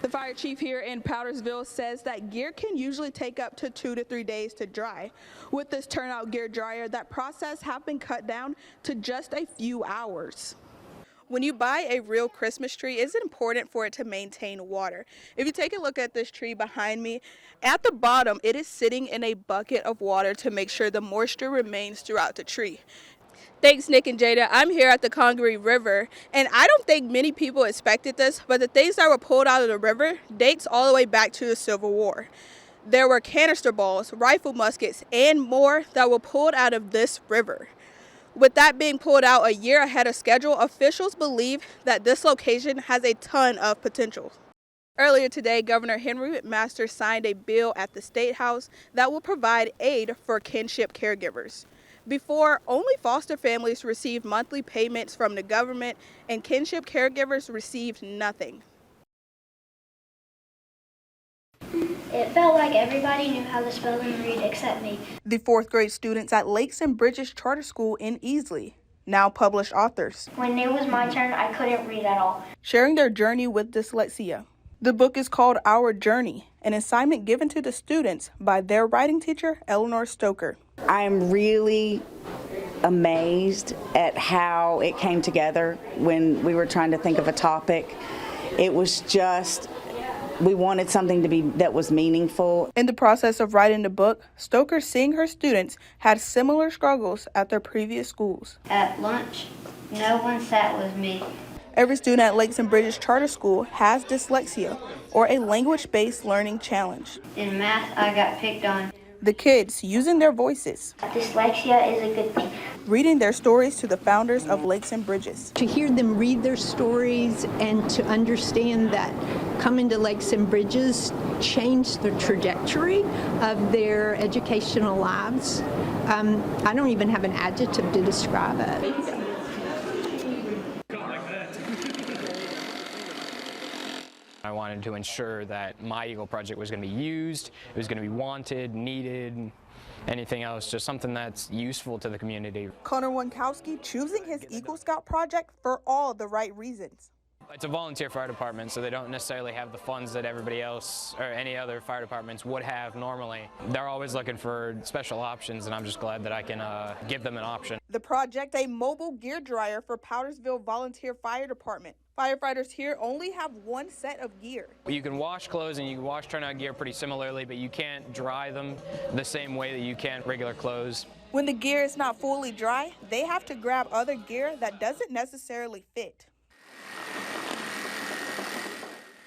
The fire chief here in Powdersville says that gear can usually take up to 2 to 3 days to dry. With this turnout gear dryer, that process has been cut down to just a few hours. When you buy a real Christmas tree, it's important for it to maintain water. If you take a look at this tree behind me, at the bottom, it is sitting in a bucket of water to make sure the moisture remains throughout the tree. Thanks, Nick and Jada. I'm here at the Congaree River, and I don't think many people expected this, but the things that were pulled out of the river dates all the way back to the Civil War. There were canister balls, rifle muskets, and more that were pulled out of this river. With that being pulled out a year ahead of schedule, officials believe that this location has a ton of potential. Earlier today, Governor Henry McMaster signed a bill at the State House that will provide aid for kinship caregivers. Before, only foster families received monthly payments from the government, and kinship caregivers received nothing. It felt like everybody knew how to spell and read except me. The fourth grade students at Lakes and Bridges Charter School in Easley, now published authors, When it was my turn, I couldn't read at all. sharing their journey with dyslexia. The book is called Our Journey, an assignment given to the students by their writing teacher, Eleanor Stoker. I'm really amazed at how it came together when we were trying to think of a topic. It was just, we wanted something to be that was meaningful. In the process of writing the book, Stoker, seeing her students had similar struggles at their previous schools. At lunch, no one sat with me. Every student at Lakes and Bridges Charter School has dyslexia, or a language-based learning challenge. In math, I got picked on. The kids, using their voices, Dyslexia is a good thing. reading their stories to the founders of Lakes and Bridges. To hear them read their stories and to understand that coming to Lakes and Bridges changed the trajectory of their educational lives. I don't even have an adjective to describe it. I wanted to ensure that my Eagle project was going to be used, it was going to be wanted, needed, anything else, just something that's useful to the community. Connor Wankowski choosing his Eagle Scout project for all the right reasons. It's a volunteer fire department, so they don't necessarily have the funds that everybody else or any other fire departments would have normally. They're always looking for special options, and I'm just glad that I can give them an option. The project, a mobile gear dryer for Powdersville Volunteer Fire Department. Firefighters here only have one set of gear. You can wash clothes and you can wash turnout gear pretty similarly, but you can't dry them the same way that you can regular clothes. When the gear is not fully dry, they have to grab other gear that doesn't necessarily fit.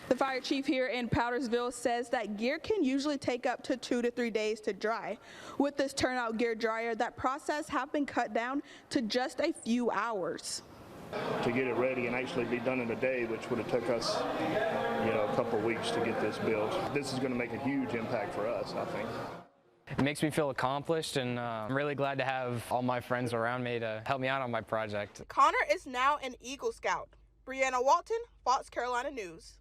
The fire chief here in Powdersville says that gear can usually take up to 2 to 3 days to dry. With this turnout gear dryer, that process has been cut down to just a few hours. To get it ready and actually be done in a day, which would have took us, a couple of weeks to get this built. This is going to make a huge impact for us, I think. It makes me feel accomplished, and I'm really glad to have all my friends around me to help me out on my project. Connor is now an Eagle Scout. Brianna Walton, Fox Carolina News.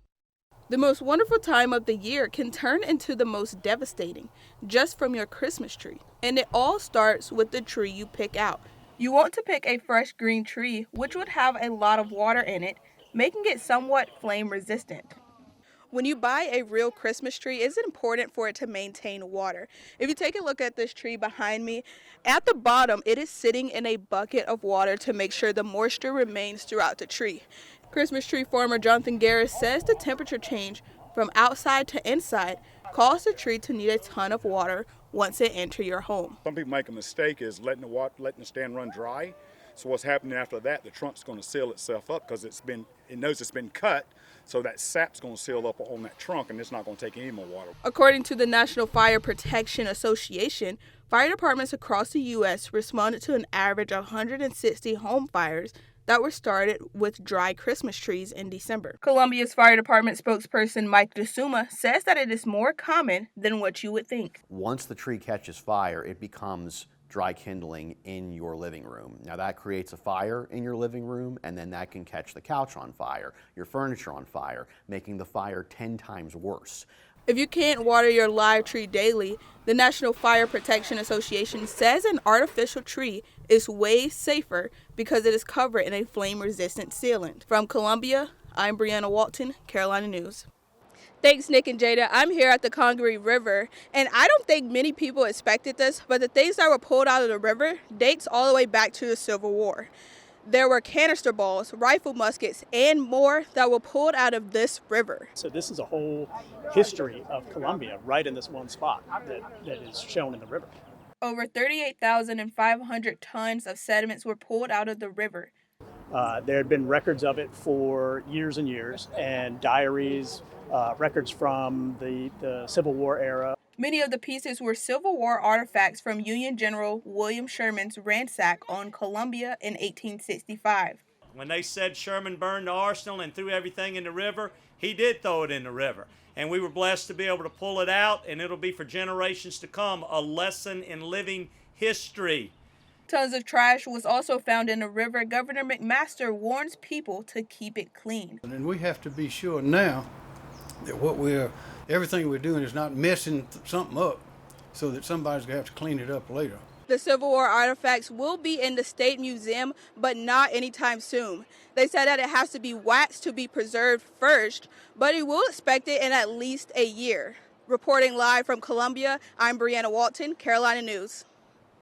The most wonderful time of the year can turn into the most devastating just from your Christmas tree. And it all starts with the tree you pick out. You want to pick a fresh green tree, which would have a lot of water in it, making it somewhat flame resistant. When you buy a real Christmas tree, it's important for it to maintain water. If you take a look at this tree behind me, at the bottom, it is sitting in a bucket of water to make sure the moisture remains throughout the tree. Christmas tree farmer Jonathan Garris says the temperature change from outside to inside causes the tree to need a ton of water once it enters your home. Some people make a mistake is letting the stand run dry. So what's happening after that, the trunk's going to seal itself up because it knows it's been cut, so that sap's going to seal up on that trunk and it's not going to take any more water. According to the National Fire Protection Association, fire departments across the U.S. responded to an average of 160 home fires that were started with dry Christmas trees in December. Columbia's fire department spokesperson Mike DeSuma says that it is more common than what you would think. Once the tree catches fire, it becomes dry kindling in your living room. Now that creates a fire in your living room, and then that can catch the couch on fire, your furniture on fire, making the fire 10 times worse. If you can't water your live tree daily, the National Fire Protection Association says an artificial tree is way safer because it is covered in a flame-resistant sealant. From Columbia, I'm Brianna Walton, Carolina News. Thanks, Nick and Jada. I'm here at the Congaree River, and I don't think many people expected this, but the things that were pulled out of the river dates all the way back to the Civil War. There were canister balls, rifle muskets, and more that were pulled out of this river. So this is a whole history of Columbia right in this one spot that is shown in the river. Over 38,500 tons of sediments were pulled out of the river. There had been records of it for years and years, and diaries, records from the Civil War era. Many of the pieces were Civil War artifacts from Union General William Sherman's ransack on Columbia in 1865. When they said Sherman burned the arsenal and threw everything in the river, he did throw it in the river. And we were blessed to be able to pull it out, and it'll be for generations to come a lesson in living history. Tons of trash was also found in the river. Governor McMaster warns people to keep it clean. And we have to be sure now that everything we're doing is not messing something up so that somebody's going to have to clean it up later. The Civil War artifacts will be in the State Museum, but not anytime soon. They said that it has to be waxed to be preserved first, but it will expect it in at least a year. Reporting live from Columbia, I'm Brianna Walton, Carolina News.